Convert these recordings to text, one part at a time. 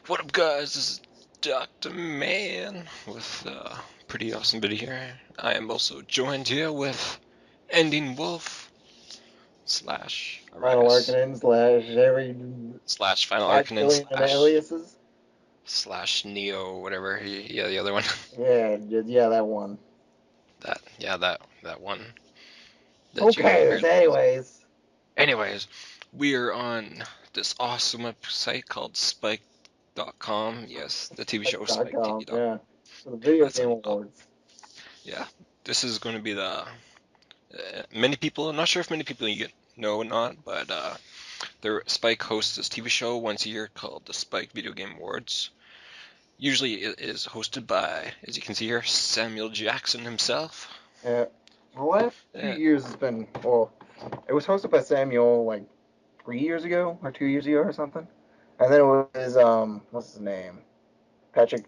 What up, guys? This is Dr. Man with a pretty awesome video here. I am also joined here with Ending Wolf slash Final Arias Arcanine slash every slash Final Arcanine bajillion and slash aliases. Neo, whatever. Yeah, the other one. Yeah, that one. that one that you Okay, barely. anyways. Anyways, we are on this awesome website called Spike.com. Yes, the TV show Spikes.com, SpikeTV.com. yeah. For the Video That's Game on. Oh, Awards. yeah. This is going to be the many people. I'm not sure if many people you know or not, but Spike hosts this TV show once a year called the Spike Video Game Awards. Usually, it is hosted by, as you can see here, Samuel Jackson himself. Yeah. The last few Yeah, years has been, well, it was hosted by Samuel like 3 years ago or 2 years ago or something. And then it was, what's his name? Patrick,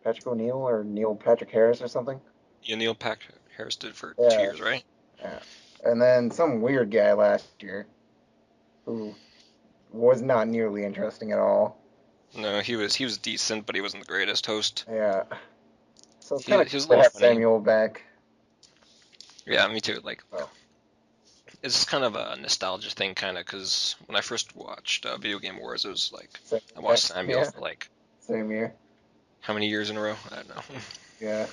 Patrick O'Neill or Neil Patrick Harris or something. Neil Pack Harris did for two Yeah, years, right? yeah. And then some weird guy last year who was not nearly interesting at all. No, he was decent, but he wasn't the greatest host. Yeah. So it's kind He of he was a cool to little have funny. Samuel back. Yeah, me too. Like Oh, it's kind of a nostalgia thing, kind of, because when I first watched Video Game Wars, it was like same, I watched Samuel yeah, for like same year. how many years in a row? I don't know. Yeah,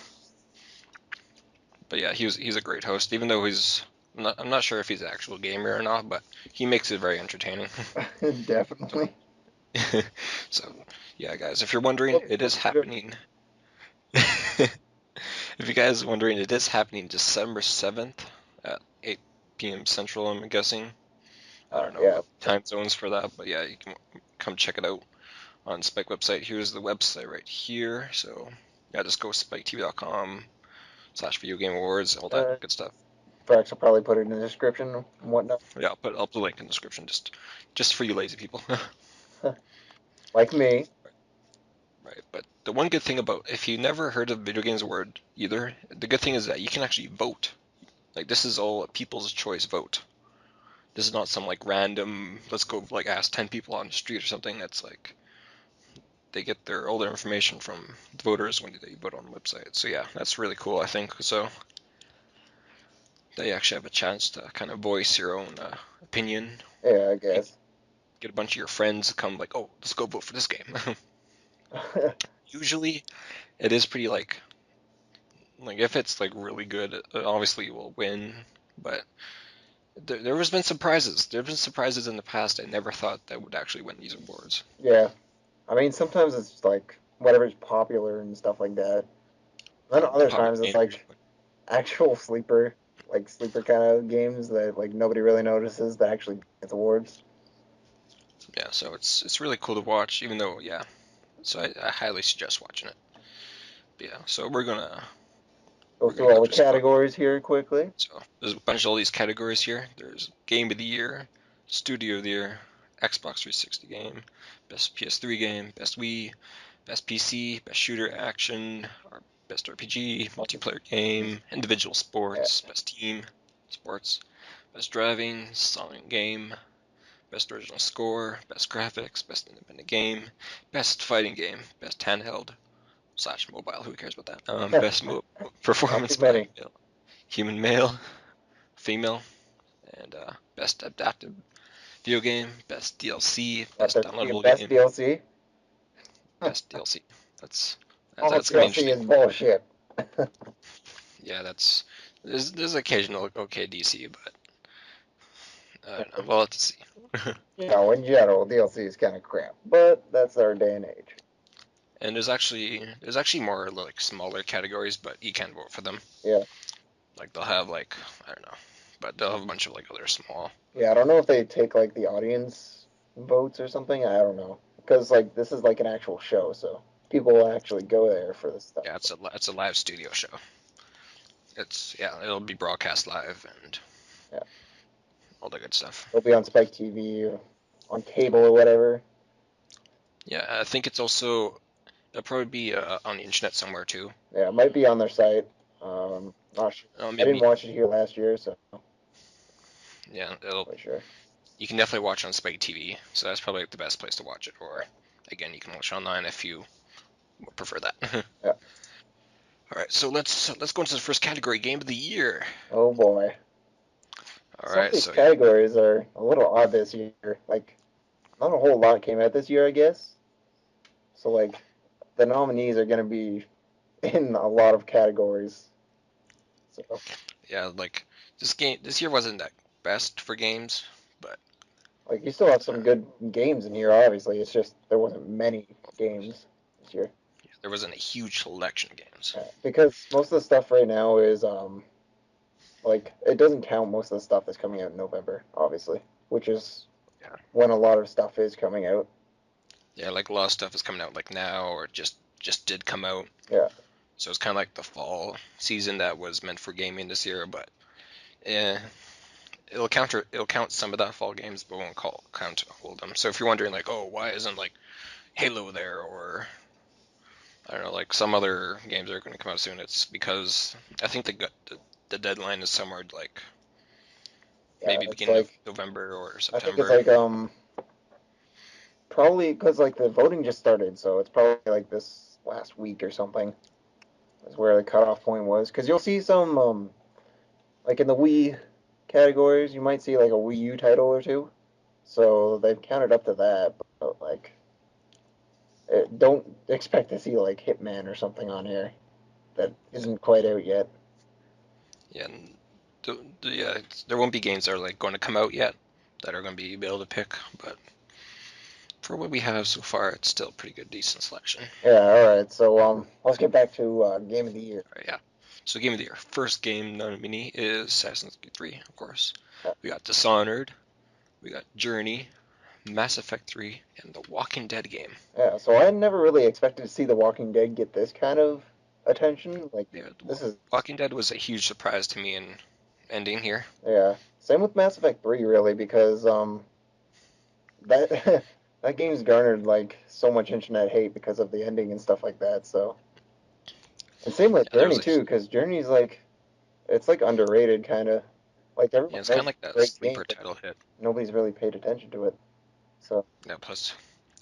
But yeah, he's a great host, even though I'm not sure if he's an actual gamer or not, but he makes it very entertaining. So, definitely. so yeah, guys, if you're wondering, Looks it is looks good. happening. If you guys are wondering, it is happening December 7th at 8 p.m. Central, I'm guessing. I don't know Yeah, about time zones for that, but yeah, you can come check it out on Spike website. Here's the website right here. So yeah, just go spiketv.com/ video game awards, all that uh, good stuff. Brax will probably put it in the description and whatnot. Yeah, I'll put the link in the description just for you lazy people. Like me. Right. But the one good thing about if you never heard of Video Games Award either, the good thing is that you can actually vote. Like this is all a people's choice vote. This is not some like random let's go like ask 10 people on the street or something. That's like they get all their information from the voters when they vote on the website. So yeah, that's really cool, I think. So they actually have a chance to kind of voice your own opinion. Yeah, I And guess. get a bunch of your friends to come like, oh, let's go vote for this game. Usually, it is pretty like if it's like really good, obviously you will win. But there has been surprises. There have been surprises in the past. I never thought that would actually win these awards. Yeah. I mean, sometimes it's like whatever's popular and stuff like that. Then The other popular times it's games. like actual sleeper kind of games that like nobody really notices that actually gets awards. Yeah, so it's really cool to watch. Even though yeah, so I highly suggest watching it. But yeah, so Go we're gonna through go all the through some. categories here quickly. So there's a bunch of all these categories here. There's Game of the Year, Studio of the Year, Xbox 360 game, Best PS3 game, Best Wii, Best PC, Best Shooter Action, or Best RPG, Multiplayer Game, Individual Yeah, Sports, Best Team Sports, Best Driving, Song and Game, Best Original Score, Best Graphics, Best Independent Game, Best Fighting Game, Best Handheld / Mobile. Who cares about that? Best not too Performance by many. Human Male, Female, and Best Adaptive Video Game, Best DLC, What, Best there's gonna be a Downloadable best Game, DLC? Best DLC. That's All that's gonna be DLC interesting. is bullshit. Yeah, there's occasional okay DC, but I don't know. We'll have to see. You know, in general, DLC is kind of crap, but that's our day and age. And there's actually more like smaller categories, but you can vote for them. Yeah, Like they'll have like I don't know, but they'll have a bunch of like other small. yeah. I don't know if they take like the audience votes or something. I don't know because like this is like an actual show, so people will actually go there for this stuff. Yeah, it's a live studio show. It's yeah, it'll be broadcast live and Yeah, all that good stuff. it'll be on Spike TV or on cable or whatever. Yeah, I think it's also it'll probably be on the internet somewhere too. Yeah, it might be on their site. Not sure. I didn't Maybe watch it here last year, so I'm yeah, not sure. you can definitely watch on Spike TV. So that's probably like the best place to watch it. Yeah. Or again, you can watch online if you prefer that. Yeah. All right, so let's go into the first category, game of the year. Oh boy. All Some of right, these so yeah, categories are a little odd this year. Like, not a whole lot came out this year, I guess. So, like, the nominees are going to be in a lot of categories. So, yeah, like this year wasn't that best for games, but like, you still have uh, some good games in here, obviously. It's just there wasn't many games this year. there wasn't a huge selection of games. Because most of the stuff right now is, like, it doesn't count most of the stuff that's coming out in November, obviously, which is Yeah, when a lot of stuff is coming out. yeah, like a lot of stuff is coming out like now or just did come out. Yeah. So it's kind of like the fall season that was meant for gaming this year, but eh, it'll count some of that fall games, but won't count all of them. So if you're wondering like, oh, why isn't like Halo there or I don't know, like some other games that are going to come out soon, it's because I think the deadline is somewhere like Yeah, maybe it's beginning of like, November or I think it's September. like, probably because, like, the voting just started, so it's probably like this last week or something is where the cutoff point was. Because you'll see some, like, in the Wii categories, you might see, like, a Wii U title or two. So they've counted up to that, but, like, don't expect to see, like, Hitman or something on here that isn't quite out yet. Yeah, and yeah, there won't be games that are like going to come out yet that are going to be able to pick, but for what we have so far, it's still a pretty good, decent selection. Yeah, all right. So let's get back to game of the year. All right, yeah. So game of the year, first game nominee is Assassin's Creed 3, of course. Yeah, We got Dishonored, we got Journey, Mass Effect 3, and The Walking Dead game. yeah. So I never really expected to see The Walking Dead get this kind of attention. Like Yeah, this is Walking Dead was a huge surprise to me in ending here. yeah. Same with Mass Effect 3 really because that that game's garnered like so much internet hate because of the ending and stuff like that. So and same with Yeah, there was Journey a too because Journey's like it's like underrated kind of. Like yeah, everyone it's kind knows of it's like a that great game, sleeper but title hit. nobody's really paid attention to it. So Yeah, plus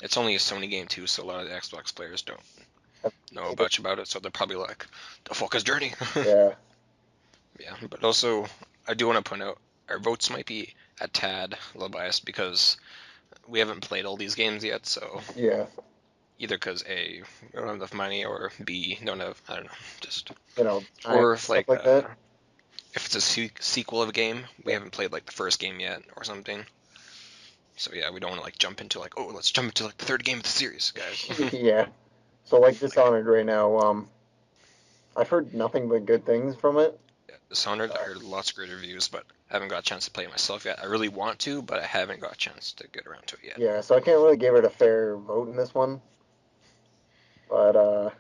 it's only a Sony game too, so a lot of the Xbox players don't I've know played it. much about it, so they're probably like, "The fuck is Journey?" Yeah, Yeah, but also I do want to point out our votes might be a tad a little biased because we haven't played all these games yet, so yeah. either because A, we don't have enough money, or B, don't have, I don't know, just, You know, time or and if stuff like, like that. if it's a sequel of a game, we Yeah. haven't played like the first game yet or something. So yeah, we don't want to like jump into like, oh, let's jump into like the third game of the series, guys. Yeah. So like Like, Dishonored right now, I've heard nothing but good things from it. yeah, Dishonored, I Uh, heard lots of great reviews, but I haven't got a chance to play it myself yet. I really want to, but I haven't got a chance to get around to it yet. yeah, so I can't really give it a fair vote in this one. But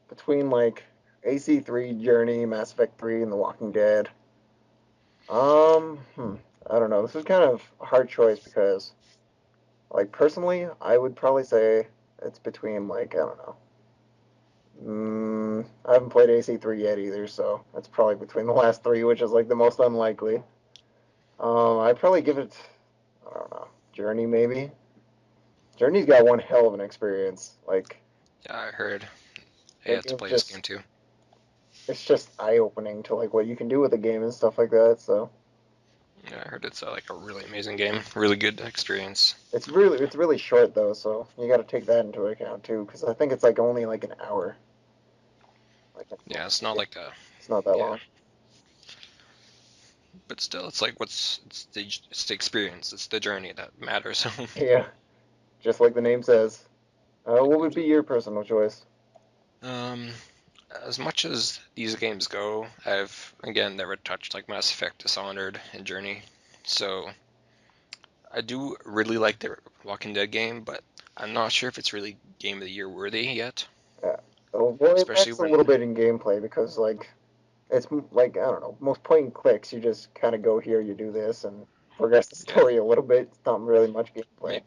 between like AC3, Journey, Mass Effect 3, and The Walking Dead, um, hmm, I don't know. This is kind of a hard choice because, like, personally, I would probably say it's between like I don't know. I haven't played AC3 yet either, so it's probably between the last three, which is like the most unlikely. I'd probably give it, I don't know, Journey maybe. Journey's got one hell of an experience. Like Yeah, I heard. I that had to game's play this game just, too. it's just eye opening to like what you can do with the game and stuff like that. So Yeah, I heard it's like a really amazing game, really good experience. it's really short though, so you got to take that into account too, because I think it's like only like an hour. Like Yeah, it's not like a it's not that yeah, long. but still, it's like it's the experience, it's the journey that matters. Yeah, just like the name says. What would be your personal choice? um, as much as these games go, I've again never touched like Mass Effect, Dishonored, and Journey, so I do really like the Walking Dead game, but I'm not sure if it's really Game of the Year worthy yet. Yeah. Well, it Especially lacks a when, little bit in gameplay because like like I don't know, most point and clicks. You just kind of go here, you do this, and progress the yeah, story a little bit. It's not really much gameplay.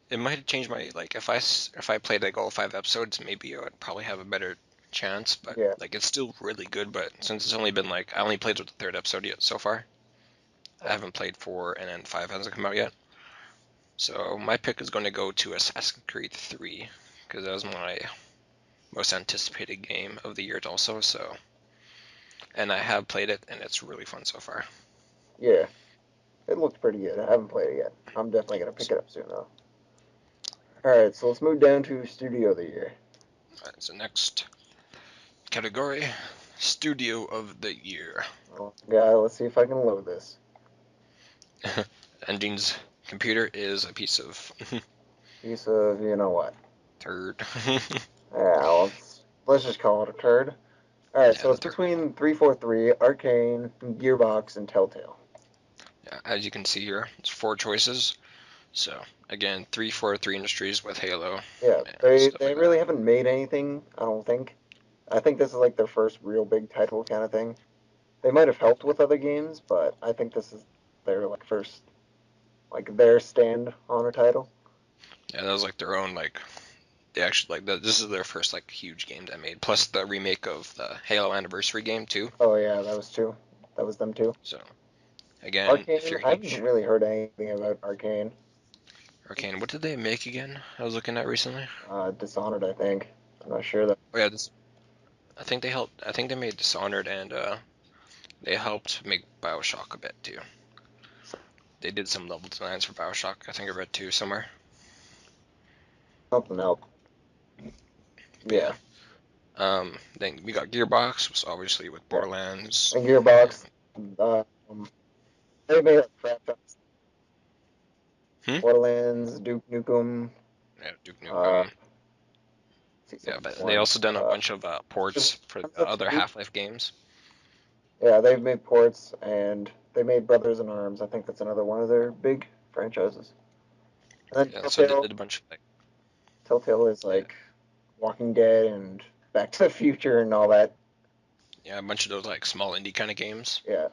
it might change my like if I played like all 5 episodes, maybe I would probably have a better chance. But Yeah, like it's still really good. But since it's only been like I only played with the third episode yet so far, I haven't played 4 and then 5 hasn't come out yet. So my pick is going to go to Assassin's Creed 3 because that was my most anticipated game of the year also. So, and I have played it, and it's really fun so far. Yeah, it looks pretty good. I haven't played it yet. I'm definitely gonna pick it up soon though. All right, so let's move down to Studio of the Year. So next category, Studio of the Year. Oh, yeah, let's see if I can load this. Engine's computer is a piece of Piece of you know what? turd. Yeah, let's just call it a turd. All right, Yeah, so the it's turd. between 343, Arcane, Gearbox, and Telltale. Yeah, as you can see here, it's 4 choices. So again, 343 Industries with Halo Yeah, and they stuff they like really that. haven't made anything, I don't think. I think this is like their first real big title kind of thing. They might have helped with other games, but I think this is their like first like their stand on a title. Yeah, that was like their own like they actually this is their first like huge game they made. Plus the remake of the Halo Anniversary game too. Oh yeah, that was two. That was them too. So again, if Arcane, you're I haven't huge really heard anything about Arcane. Arcane, what did they make again? I was looking at recently. Dishonored, I think. I'm not sure that. Oh yeah, this I think they helped. I think they made Dishonored and they helped make Bioshock a bit too. They did some level designs for Bioshock. I think I read too somewhere. Something else. But yeah, Yeah. then we got Gearbox, was obviously with Yeah. Borderlands. And Gearbox, um, they made like franchise Hmm? Borderlands, Duke Nukem, Yeah, Duke uh, Nukem. see some Yeah, other but they ones. also done a bunch of Just ports for Crimson other Peak. Half-Life games. Yeah, they've made ports and they made Brothers in Arms. I think that's another one of their big franchises. And then Yeah, so they Telltale, did a bunch of like Telltale is yeah, like Walking Dead and Back to the Future and all that. yeah, a bunch of those like small indie kind of games Yeah,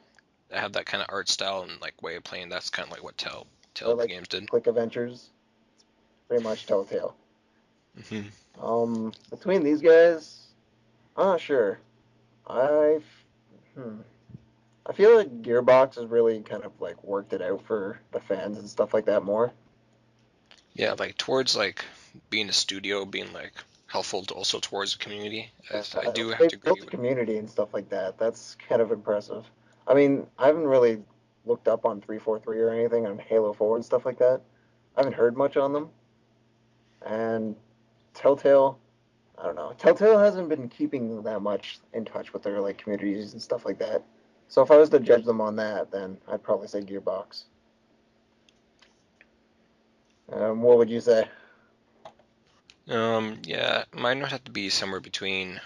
that have that kind of art style and like way of playing. That's kind of like what or Tell like games did. Click Adventures. Pretty much Telltale. Hmm. Between these guys, I'm not sure. I, hmm. I feel like Gearbox has really kind of like worked it out for the fans and stuff like that more. Yeah, like towards like being a studio, being like helpful to also towards the community. I do have They to agree built a with. community and stuff like that. That's kind of impressive. I mean, I haven't really looked up on 343 or anything on Halo 4 and stuff like that. I haven't heard much on them. And Telltale, I don't know. Telltale hasn't been keeping that much in touch with their like communities and stuff like that. So if I was to judge them on that, then I'd probably say Gearbox. What would you say? Yeah, mine would have to be somewhere between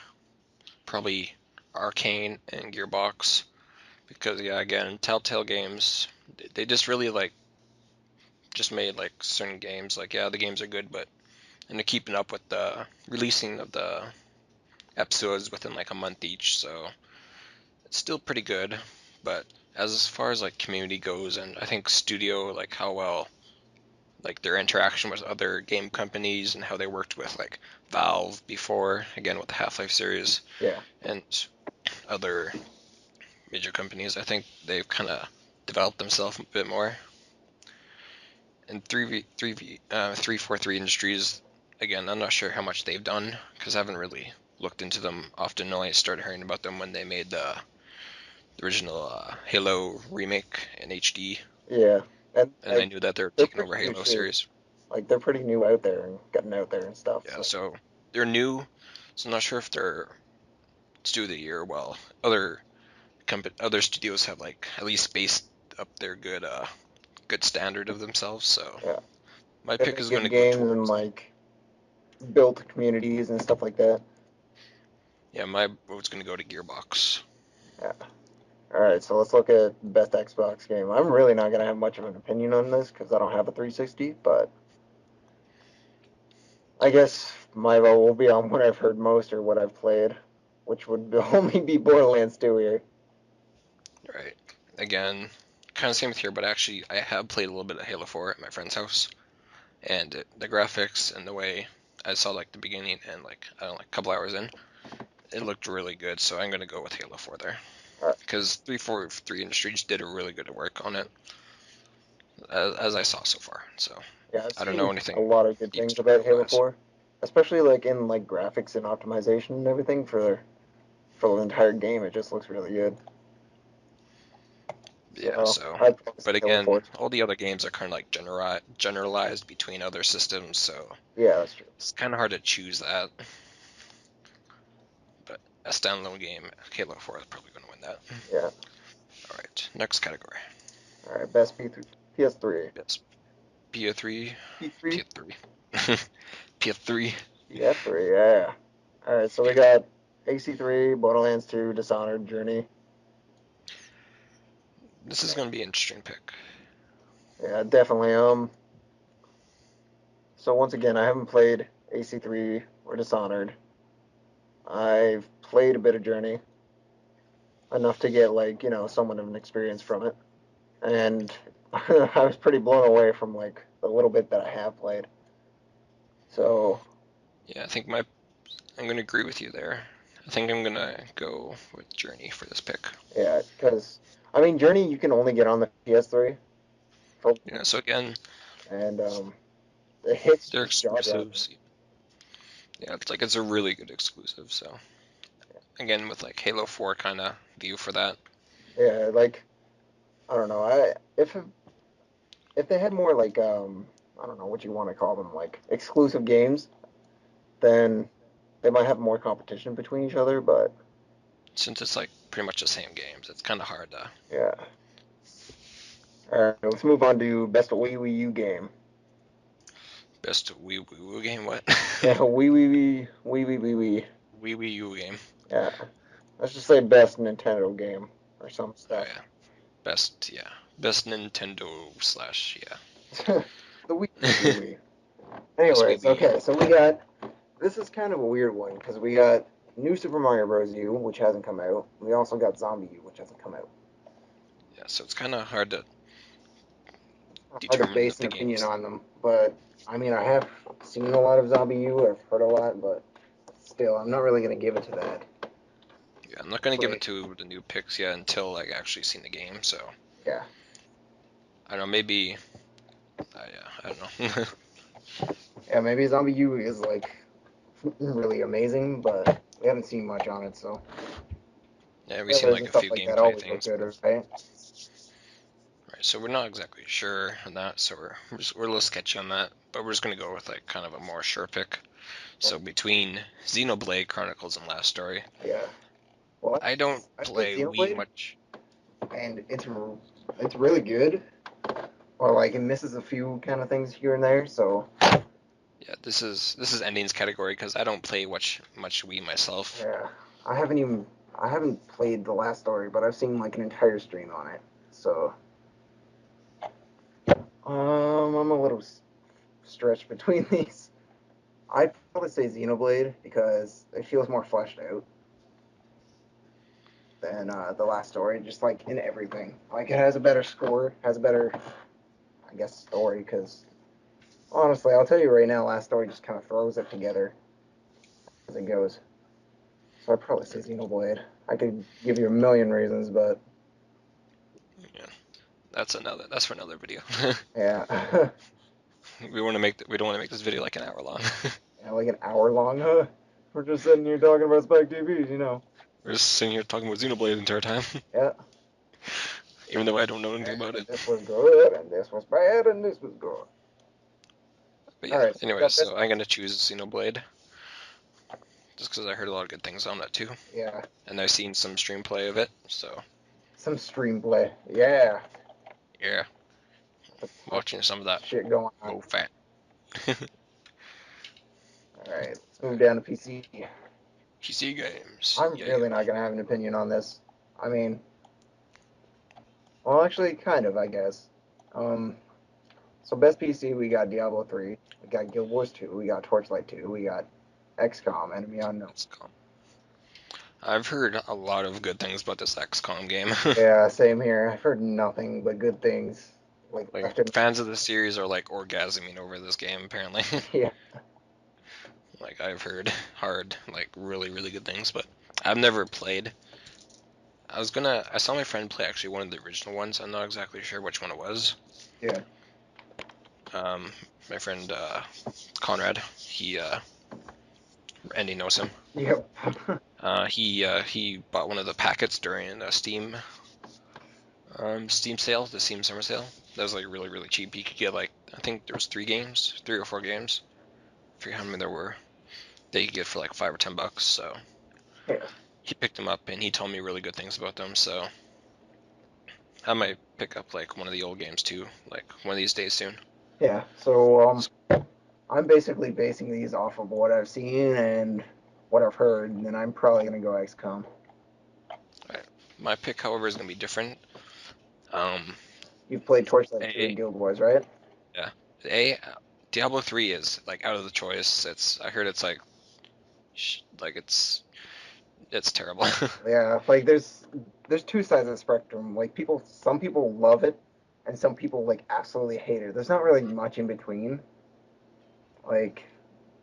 probably Arcane and Gearbox because yeah, again, Telltale games, they just really like just made like certain games like yeah, the games are good, but and they're keeping up with the releasing of the episodes within like a month each, so it's still pretty good. But as far as like community goes, and I think studio like how well like their interaction with other game companies and how they worked with like Valve before, again with the Half-Life series Yeah, and other major companies, I think they've kind of developed themselves a bit more. And 343 Industries, again, I'm not sure how much they've done because I haven't really looked into them often. I only started hearing about them when they made the original Halo remake in HD, yeah, and and I like knew that they're they're taking pretty over new Halo too. series. Like they're pretty new out there and getting out there and stuff. Yeah, So so they're new, so I'm not sure if they're studio of the year. Well, other studios have like at least based up their good standard of themselves. So yeah, my they pick make is going good to go games and towards like built communities and stuff like that. yeah, my vote's going to go to Gearbox. Yeah. All right, so let's look at best Xbox game. I'm really not gonna have much of an opinion on this because I don't have a 360, but I guess my vote will be on what I've heard most or what I've played, which would only be Borderlands 2 here. Right. Again, kind of same with here, but actually I have played a little bit of Halo 4 at my friend's house, and the graphics and the way I saw like the beginning and like I don't know, like a couple hours in, it looked really good. So I'm going to go with Halo 4 there All right, because 343 Industries did a really good work on it as I saw so far. So Yeah, I've I don't know seen a anything lot of good deep things about Halo story-wise. 4, especially like in like graphics and optimization and everything for the entire game. It just looks really good. Yeah, So so, I'd probably say but Halo again, 4. all the other games are kind of like generalized between other systems, so Yeah, that's true. it's kind of hard to choose that. But a standalone game, Halo 4 is probably going to win that. Yeah. All right, next category. All right, best P3, PS3. Yes, PS3, P3? PS3, PS3. PS3, yeah. All right, so we Yeah, got AC3, Borderlands 2, Dishonored, Journey. this is going to be an interesting pick. Yeah, definitely. So once again, I haven't played AC3 or Dishonored. I've played a bit of Journey, enough to get like, somewhat of an experience from it. And I was pretty blown away from like the little bit that I have played. So, Yeah, I'm going to agree with you there. I think I'm going to go with Journey for this pick. yeah, because I mean, Journey you can only get on the PS3 for, Yeah, so again, and it hits they're just jaw dropping. exclusives. Yeah, it's a really good exclusive. So again, with like Halo 4 kind of view for that. Yeah, like I don't know. If they had more like I don't know what you want to call them, like exclusive games, then they might have more competition between each other. But Since it's like pretty much the same games, it's kind of hard to. yeah. All right, let's move on to best Wii U game. Best Wii U game, what? Yeah, Wii. Wii U game. Yeah, let's just say best Nintendo game or some Oh stuff. yeah, yeah, best Nintendo slash yeah. The Wii. Best Anyways, Wii. okay, so we got this is kind of a weird one because we got New Super Mario Bros. U, which hasn't come out. We also got Zombie U, which hasn't come out. Yeah, so it's kind of hard to Hard to determine base if an the opinion game's. on them, but I mean, I have seen a lot of Zombie U. I've heard a lot, but still, I'm not really gonna give it to that. Yeah, I'm not gonna give it Wait, to the new picks yet until like actually seen the game. So yeah, I don't know, maybe. Yeah, I don't know. yeah, maybe Zombie U is like really amazing, but we haven't seen much on it, so Yeah, we've seen trailers like and a stuff few like that gameplay always look things, good, but right? right. So we're not exactly sure on that. So we're a little sketchy on that, but we're just gonna go with like kind of a more sure pick. So between Xenoblade Chronicles and Last Story, Yeah. Well, I don't I played play Wii Xenoblade, much. and it's really good. Or like it misses a few kind of things here and there, so Yeah, this is endings category because I don't play much Wii myself. yeah. I haven't even I haven't played the last story, but I've seen like an entire stream on it. So I'm a little stretched between these. I'd probably say Xenoblade because it feels more fleshed out than the last story, just like in everything. Like it has a better score, has a better, I guess, story. Because honestly, I'll tell you right now, last story just kind of throws it together as it goes. So I'd probably say Xenoblade. I could give you a million reasons, but Yeah, that's for another video. yeah, We don't want to make this video like an hour long. yeah, like an hour long. Huh? We're just sitting here talking about Spike TVs. We're just sitting here talking about Xenoblade the entire time, Yeah, even though I don't know anything about and it. this was good, and this was bad, and this was good. But All yeah, right, so we anyways, got best. so I'm gonna choose Xenoblade just because I heard a lot of good things on that too, Yeah, and I've seen some stream play of it. So some stream play. Yeah, yeah, some watching some of that shit going on. Mo Fat All right, let's move down to PC. PC games. I'm Yeah, really not gonna have an opinion on this. I mean, well, actually, kind of, I guess. Um, so best PC, we got Diablo 3, we got Guild Wars 2, we got Torchlight 2, we got XCOM, Enemy Unknown. XCOM. I've heard a lot of good things about this XCOM game. Yeah, same here. I've heard nothing but good things. Like Like left and fans of the series are like orgasming over this game apparently. yeah, Like I've heard like really good things, but I've never played. I saw my friend play actually one of the original ones. I'm not exactly sure which one it was. yeah. Um, my friend Conrad. Andy knows him. Yep. He bought one of the packets during a Steam sale, the Steam summer sale. That was like really cheap. You could get like, I think there was 3 or 4 games. I forget how many there were. That you could get for like $5 or $10. So Yeah. he picked them up and he told me really good things about them. So I might pick up like one of the old games too, like one of these days soon. Yeah. So I'm basically basing these off of what I've seen and what I've heard, and then I'm probably gonna go XCOM. Right. My pick, however, is gonna be different. Um, You've played Torchlight 2 a and Guild Wars, right? yeah, a Diablo 3 is like out of the choice. I heard it's like it's terrible. Yeah. Like there's two sides of the spectrum. Like some people love it, and some people like absolutely hate it. There's not really much in between. Like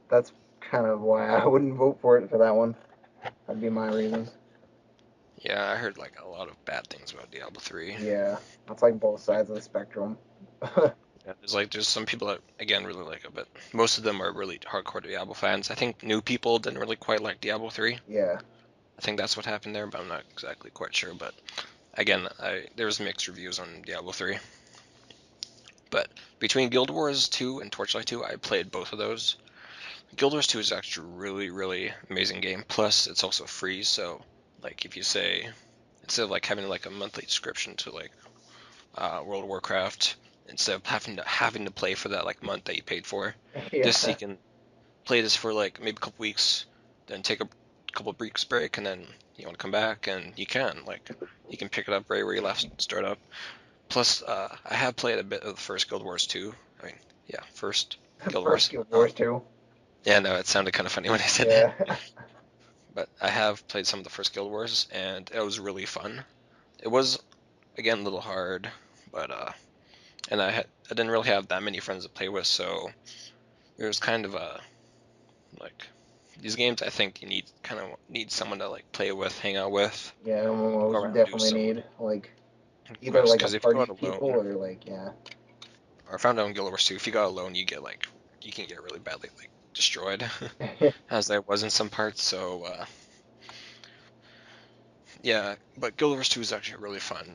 that's kind of why I wouldn't vote for it for that one. That'd be my reasons. Yeah, I heard like a lot of bad things about Diablo 3. Yeah, that's like both sides of the spectrum. Yeah, there's some people that again really like it, but most of them are really hardcore Diablo fans. I think new people didn't really quite like Diablo 3. Yeah, I think that's what happened there, but I'm not exactly quite sure. But again, there's mixed reviews on Diablo 3. But between Guild Wars 2 and Torchlight 2, I played both of those. Guild Wars 2 is actually really amazing game. Plus, it's also free, so like if you say instead of like having like a monthly subscription to like World of Warcraft, instead of having to play for that like month that you paid for, this you yeah, can play this for like maybe a couple weeks, then take a couple of weeks break, and then you want to come back, and you can pick it up right where you last start up. Plus, I have played a bit of the first Guild Wars 2. I mean, yeah, first Guild first Wars. Guild Wars too. Yeah, no, it sounded kind of funny when I said that. Yeah, But I have played some of the first Guild Wars, and it was really fun. It was again a little hard, but and I didn't really have that many friends to play with, so it was kind of a like these games. I think you need someone to like play with, hang out with, yeah. go MMOs you around, do definitely some need like either quests. like a Because if you party go of out people alone, or like yeah, or I found out in Guild Wars 2, if you go alone, you can get really badly like destroyed, as I was in some parts. So yeah, but Guild Wars 2 is actually really fun.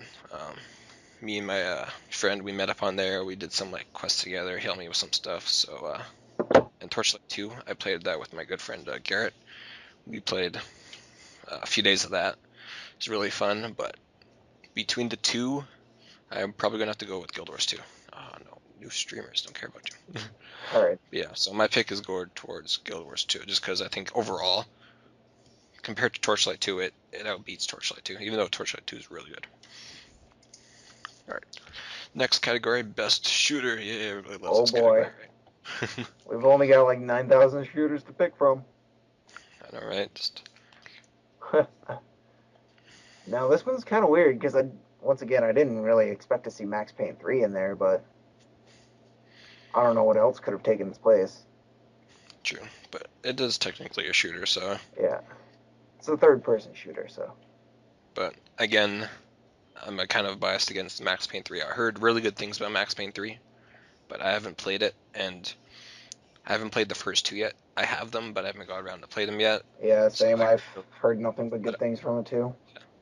Me and my friend, we met up on there. We did some like quests together. He helped me with some stuff. So and Torchlight 2, I played that with my good friend Garrett. We played a few days of that. It's really fun. But between the two, I'm probably gonna have to go with Guild Wars 2. Oh no, new streamers don't care about you. all right. Yeah, so my pick is going towards Guild Wars 2, just because I think overall, compared to Torchlight 2, it outbeats Torchlight 2, even though Torchlight 2 is really good. All right, next category, best shooter. Yeah, everybody loves Oh this category, boy, right? we've only got like 9,000 shooters to pick from. I know, right? Just Now this one's kind of weird because once again I didn't really expect to see Max Payne 3 in there, but I don't know what else could have taken its place. true, but it is technically a shooter, so. Yeah, it's a third-person shooter, so But again, I'm kind of biased against Max Payne 3. I heard really good things about Max Payne 3, but I haven't played it, and I haven't played the first two yet. I have them, but I haven't got around to play them yet. yeah, So same. I've heard nothing but good but things from it too.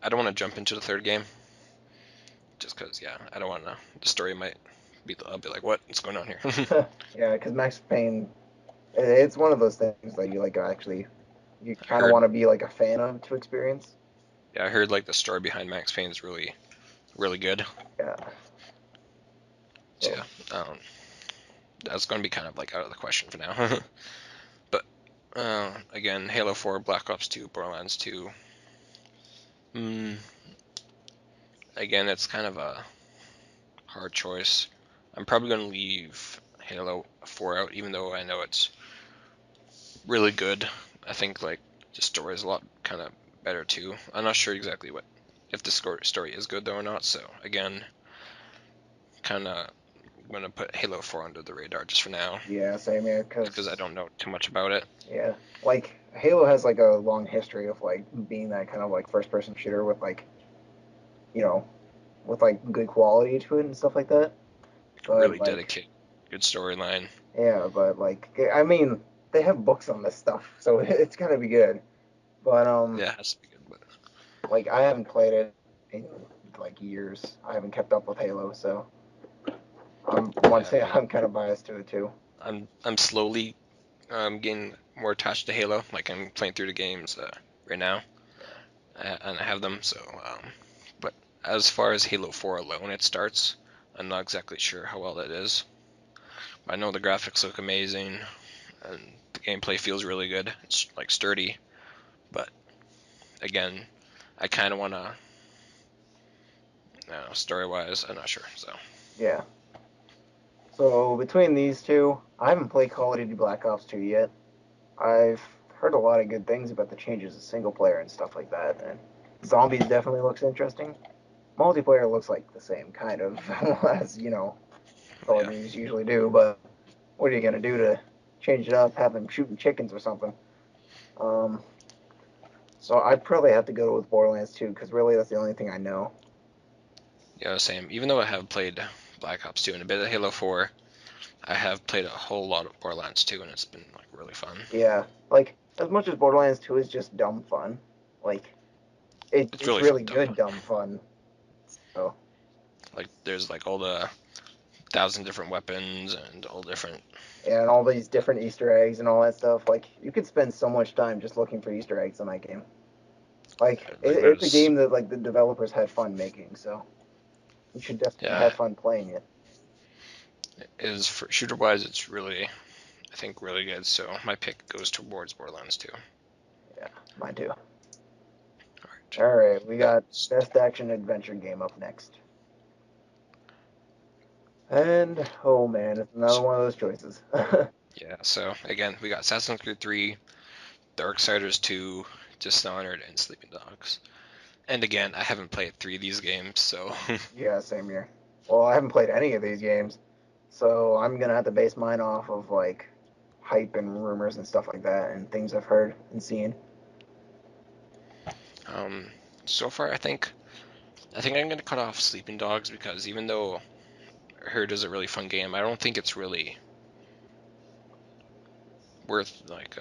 I don't want to jump into the third game, just because, yeah, I don't want to. The story might be. I'll be like, what's going on here? Yeah, because Max Payne, it's one of those things that you like actually, you I kind of heard, want to be like a fan of to experience. yeah, I heard like the story behind Max Payne is really good. Yeah. So So yeah, that's going to be kind of like out of the question for now. But again, Halo 4, Black Ops 2, Borderlands 2. Mm, again, it's kind of a hard choice. I'm probably going to leave Halo 4 out, even though I know it's really good. I think like the story is a lot kind of better too. I'm not sure exactly what if the story is good though or not. So again, kind of going to put Halo 4 under the radar just for now, yeah, same here. because I Because don't know too much about it. yeah, like Halo has like a long history of like being that kind of like first-person shooter with like you know with like good quality to it and stuff like that. But Really like dedicated, good storyline. Yeah, but like, I mean, they have books on this stuff, so it's gotta be good. But Yeah, it has to be good. But like I haven't played it in like years. I haven't kept up with Halo, so yeah, I mean, I'm kind of biased to it too. I'm slowly getting more attached to Halo. Like I'm playing through the games right now, Yeah. and I have them. So, but as far as Halo 4 alone, it starts. I'm not exactly sure how well that is. I know the graphics look amazing, and the gameplay feels really good. It's like sturdy, but again, I kind of want to, story-wise, I'm not sure. So Yeah. So between these two, I haven't played Call of Duty Black Ops 2 yet. I've heard a lot of good things about the changes to single player and stuff like that, and zombies definitely looks interesting. Multiplayer looks like the same kind of as Call of yeah, Duties usually do, but what are you gonna do to change it up? Have them shooting chickens or something? Um, so I'd probably have to go with Borderlands 2 because really that's the only thing I know. yeah, same. Even though I have played Black Ops 2 and a bit of Halo 4, I have played a whole lot of Borderlands 2, and it's been like really fun. Yeah, like as much as Borderlands 2 is just dumb fun, like It's it's really fun, really dumb good fun. dumb fun. So Like there's like all the thousand different weapons and all different. yeah, and all these different Easter eggs and all that stuff. Like you could spend so much time just looking for Easter eggs in that game. Like Like it's a there's game that like the developers had fun making, so you should definitely yeah, have fun playing it. is for shooter wise, it's really I think really good. So my pick goes towards Borderlands 2. All Yeah, mine too. right. All right, we got Next. best action adventure game up next. And oh man, it's another one of those choices. Yeah. So again, we got Assassin's Creed 3, Darksiders 2, Dishonored, and Sleeping Dogs. And again, I haven't played three of these games, so Yeah, same here. Well, I haven't played any of these games, so I'm gonna have to base mine off of like hype and rumors and stuff like that, and things I've heard and seen. um, so far I think I'm gonna cut off Sleeping Dogs because even though I heard is a really fun game, I don't think it's really worth like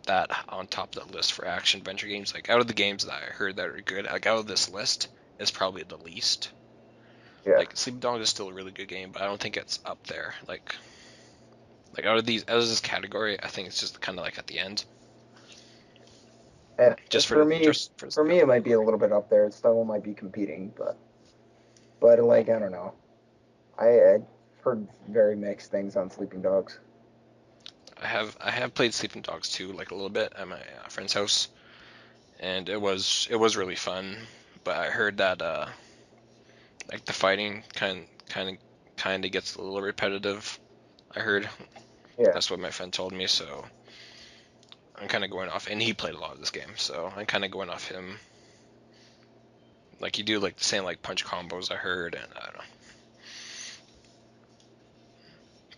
that on top of the list for action adventure games. Like out of the games that I heard that are good, like out of this list is probably the least. Yeah, Like Sleeping Dogs is still a really good game, but I don't think it's up there. Like out of this category, I think it's just kind of like at the end, yeah. just For me, just for the for sake of me, the it might be a category. little bit up there. It still might be competing, but like I don't know. I've heard very mixed things on Sleeping Dogs. I have played Sleeping Dogs 2 like a little bit at my friend's house, and it was really fun. But I heard that like the fighting kind of gets a little repetitive. I heard Yeah, that's what my friend told me, so I'm kind of going off. And he played a lot of this game, so I'm kind of going off him. Like you do like the same like punch combos I heard, and I don't know.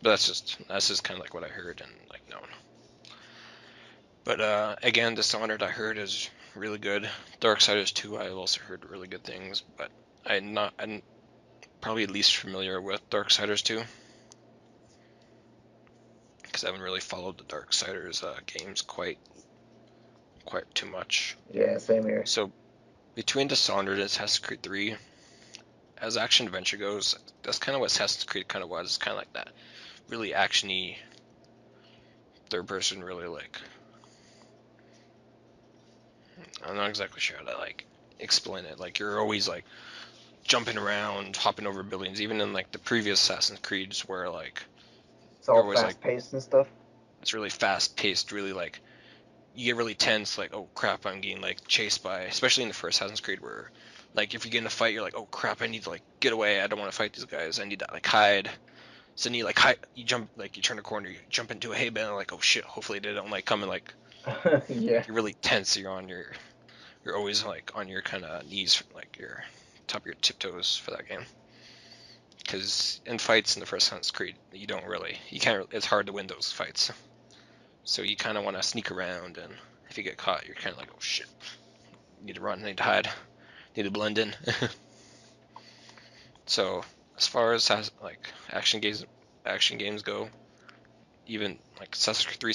But that's just kind of like what I heard and like known. But again, Dishonored I heard is really good. Darksiders 2 I've also heard really good things, but I'm probably least familiar with Darksiders 2 because I haven't really followed the Darksiders games quite too much. yeah, same here. So between Dishonored and Assassin's Creed 3, as action adventure goes, that's kind of what Assassin's Creed kind of was. It's kind of like that really actiony third person, really like I'm not exactly sure how to like explain it. Like you're always like jumping around, hopping over buildings. Even in like the previous Assassin's Creeds, where like It's you're all always like fast paced and stuff. it's really fast paced, really like you get really tense. Like oh crap, I'm getting like chased by, especially in the first Assassin's Creed, where like if you get in a fight, you're like oh crap, I need to like get away. I don't want to fight these guys. I need to like hide. So then you like hide, you jump like you turn a corner, you jump into a hay bale, like oh shit, hopefully they don't like come and Yeah, like you're really tense. You're always like on your kind of knees, like your top of your tiptoes for that game. Because in fights in the first Assassin's Creed, you can't. It's hard to win those fights. So you kind of want to sneak around, and if you get caught, you're kind of like, oh shit, need to run, need to hide, need to blend in. So as far as like action games go, even like Assassin's Creed 3